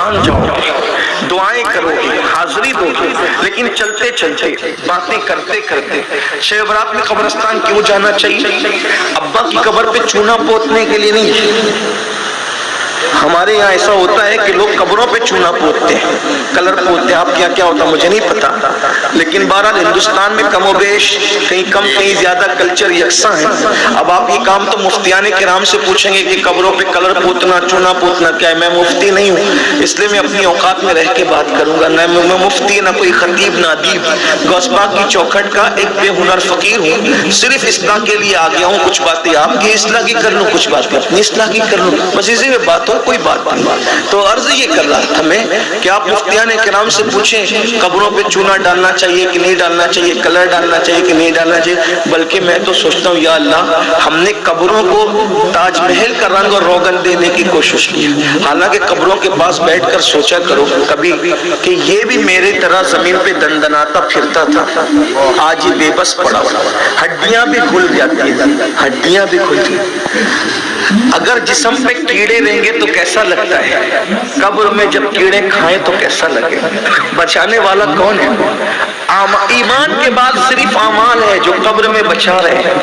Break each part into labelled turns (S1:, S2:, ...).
S1: قبرستان جاؤ گے، دعائیں کرو گے، حاضری دو گے، لیکن چلتے چلتے باتیں کرتے کرتے شیخ برات میں قبرستان کیوں جانا چاہیے؟ ابا کی قبر پہ چونا پوتنے کے لیے نہیں۔ ہمارے یہاں ایسا ہوتا ہے کہ لوگ قبروں پہ چونا پوتتے ہیں، کلر پوتتے ہیں، آپ کیا کیا ہوتا مجھے نہیں پتا، لیکن بہرحال ہندوستان میں کم و بیش کہیں کم کہیں زیادہ کلچر یکساں ہے۔ اب آپ یہ کام تو مفتیان کرام سے پوچھیں گے کہ قبروں پہ کلر پوتنا چونا پوتنا کیا ہے؟ میں مفتی نہیں ہوں، اس لیے میں اپنی اوقات میں رہ کے بات کروں گا، نہ میں مفتی نہ کوئی خطیب نہ ادیب، غوث پاک کی چوکھٹ کا ایک بے ہنر فقیر ہوں، صرف اصلاح کے لیے آ گیا ہوں، کچھ باتیں آپ کی اصلاح کی کر لوں، کچھ باتیں اپنی اصلاح کی کر لوں، بس اسی میں بات ہو، کوئی بات نہیں۔ تو عرض یہ کر رہا تھا میں کہ آپ مفتیان کرام سے پوچھیں قبروں پہ چونا ڈالنا چاہیے کہ نہیں ڈالنا چاہیے، کلر ڈالنا چاہیے کہ نہیں ڈالنا چاہیے، بلکہ میں تو سوچتا ہوں یا اللہ ہم نے قبروں کو تاج محل کا رنگ اور روغن دینے کی کوشش کی، حالانکہ قبروں کے پاس بیٹھ کر سوچا کرو کبھی کہ یہ بھی میرے طرح زمین پہ دندناتا پھرتا تھا، آج یہ بے بس پڑا ہوا، ہڈیاں بھی کھل جاتی ہیں، ہڈیاں بھی کھل جاتی ہیں۔ اگر جسم پہ کیڑے رہیں گے تو کیسا لگتا ہے؟ قبر میں جب کیڑے کھائیں تو کیسا لگے؟ بچانے والا کون ہے؟ ایمان کے بعد صرف اعمال ہے جو قبر میں بچا رہے ہیں،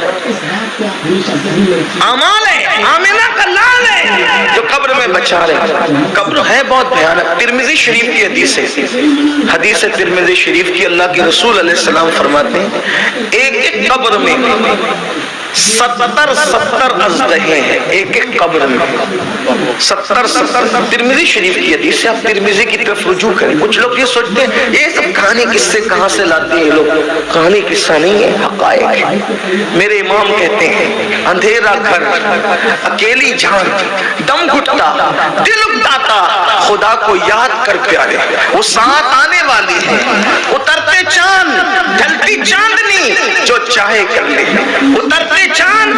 S1: اعمال ہے، آمنہ کا لال ہے جو قبر میں بچا رہے ہیں۔ قبر ہے بہت بھیانک، ترمذی شریف کی حدیث ہے، حدیث ترمذی شریف کی، اللہ کے رسول علیہ السلام فرماتے ہیں ایک ایک قبر میں 70 اژدہے ہیں، ایک ایک قبر میں 70 ترمذی شریف کی حدیث ہے، آپ ترمذی کی طرف رجوع کریں۔ کچھ لوگ یہ سوچتے ہیں یہ سب کہانی قصے کہاں سے لاتے ہیں لوگ، کہانی قصہ نہیں ہے، حقائق ہے۔ میرے امام کہتے ہیں اندھیرا گھر، اکیلی جان، دم گھٹتا، دل اگتاتا، خدا کو یاد کر پیارے، وہ ساتھ آنے والی ہے، اترتے چاند ڈھلتی چاندنی جو چاہے کر لے، اترتے چاند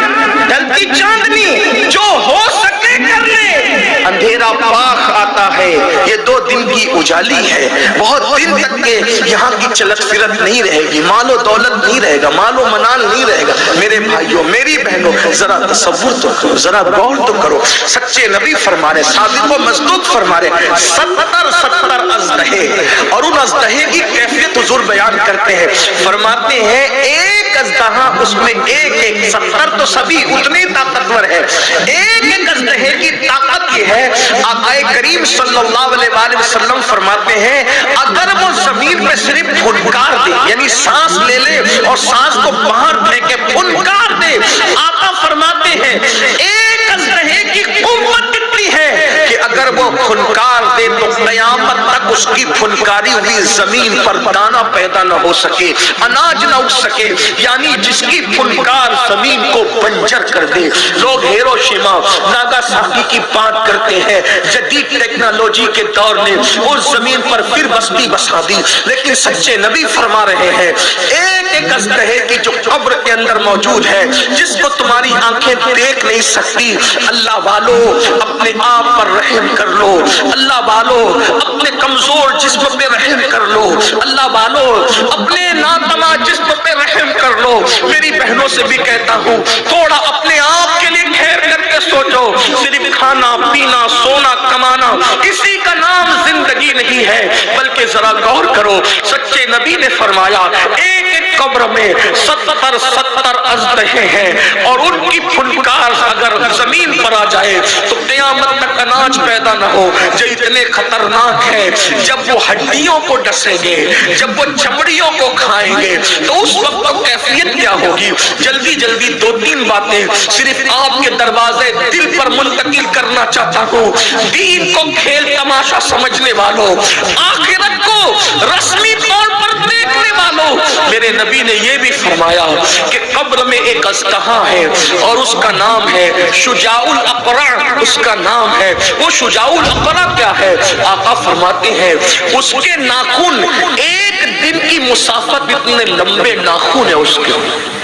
S1: ڈھلتی چاندنی جو ہو سکے کر لے، اندھیرا پاک آتا ہے یہ 2 دن کی اجالی ہے، بہت دن تک کے یہاں کی چلت فرت نہیں رہے گی، مال و دولت نہیں رہے گا، مال و منال نہیں رہے گا۔ میرے بھائیوں میری بہنوں ذرا تصور تو کرو، ذرا غور تو کرو، سچے نبی فرما رہے، صادق و مصدوق فرما رہے 70 اژدہے، اور ان اژدہے کی کیفیت حضور بیان کرتے ہیں، فرماتے ہیں ایک اژدہا اس میں ایک 70 تو سبھی اتنے طاقتور ہے، ایک اژدہے کی طاقت یہ ہے، آقا کریم صلی اللہ علیہ وآلہ وسلم فرماتے ہیں اگر وہ زمین پہ صرف پھنکار دے، یعنی سانس لے لے اور سانس کو باہر پھینکے پھنکار دے، آقا فرماتے ہیں ایک اژدہے کی قوت اتنی ہے کہ اگر وہ پھنکار دے تو قیامت تک اس کی پھنکاری ہوئی زمین پر دانا پیدا نہ ہو سکے، اناج نہ اگ سکے، یعنی جس کی پھنکار زمین کو بنجر کر دے۔ لوگ ہیروشیما ناگاساکی کی بات کرتے ہیں، جدید ٹیکنالوجی کے دور نے اس زمین پر پھر بستی بسا دی، لیکن سچے نبی فرما رہے ہیں ایک اژدہے کی جو قبر کے اندر موجود ہے، جس کو تمہاری آنکھیں دیکھ نہیں سکتی، اللہ والو اپنے آپ پر رحم کر لو، اللہ والو اپنے کمزور جسم پہ رحم کر لو، اللہ والو اپنے ناتما جسم پہ رحم کر لو۔ میری بہنوں سے بھی کہتا ہوں تھوڑا اپنے آپ کے لیے ٹھہر کر کے سوچو، صرف کھانا پینا سونا کمانا اسی کا نام زندگی نہیں ہے، بلکہ ذرا غور کرو، سچے نبی نے فرمایا ایک ایک قبر میں 70 اژدہے ہیں، اور ان کی پھنکار اگر زمین پر آ جائے تو قیامت تک اناج پیدا نہ ہو، جو اتنے خطرناک ہے۔ جب وہ ہڈیوں کو ڈسیں گے، جب وہ چمڑیوں کو کھائیں گے تو اس وقت تو کیفیت کیا ہوگی؟ جلدی جلدی 2-3 باتیں صرف آپ کے دروازے دل پر منتقل کرنا چاہتا ہوں۔ دین کو کھیل تماشا سمجھنے والوں، آخرت کو رسمی طور پر دیکھنے والوں، میرے نبی نے یہ بھی فرمایا کہ قبر میں ایک اژدہا ہے اور اس کا نام ہے شجاع الاقرع، اس کا نام ہے۔ وہ شجاع الاقرع کیا ہے؟ آقا فرماتے ہیں اس کے ناخن ایک دن کی مسافت اتنے لمبے ناخن ہے اس کے،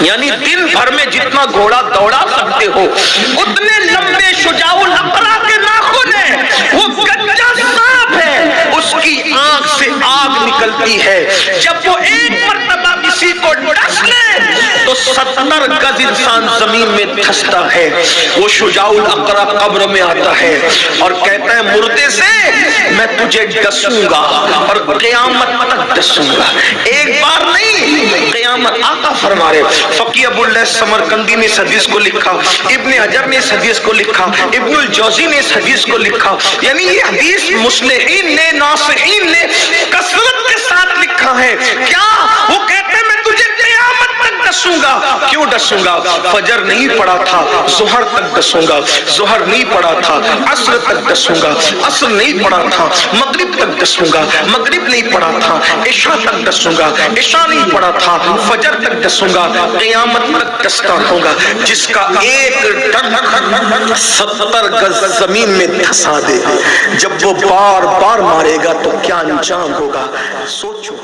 S1: یعنی دن بھر میں جتنا گھوڑا دوڑا سکتے ہو اتنے لمبے شجاع الاقرع کے ناخن ہیں۔ وہ گنجا سانپ ہے، اس کی آنکھ سے آگ نکلتی ہے، جب وہ ایک مرتبہ کسی کو ڈس لے تو 70 گز انسان زمین میں دھستا ہے. وہ شجاع الاقرا قبر میں آتا ہے اور کہتا ہے مردے سے میں تجھے ڈسوں گا اور قیامت تک ڈسوں گا. ایک بار نہیں، قیامت. آقا فرما رہے. فقیہ ابو اللہ سمرقندی نے اس حدیث کو لکھا، ابن حجر نے اس حدیث کو لکھا، ابن الجوزی نے اس حدیث کو لکھا. یعنی یہ حدیث مصلحین نے، ناصحین نے کثرت کے ساتھ لکھا ہے. کیا وہ کہتے ہیں میں تجھے قیامت تک ڈسوں گا. کیوں ڈسوں گا؟ فجر نہیں پڑا تھا، ظہر تک ڈسوں گا. ظہر نہیں پڑا تھا، عصر تک ڈسوں گا. عصر نہیں پڑا تھا، مغرب تک ڈسوں گا. مغرب نہیں پڑا تھا، عشاء تک ڈسوں گا. عشاء نہیں پڑا تھا، فجر تک ڈسوں گا. قیامت تک ڈستا ہوں گا. جس کا ایک ڈنڈ 70 گز زمین میں دھسا دے، جب وہ بار بار مارے گا تو کیا انجام ہوگا؟ سوچو.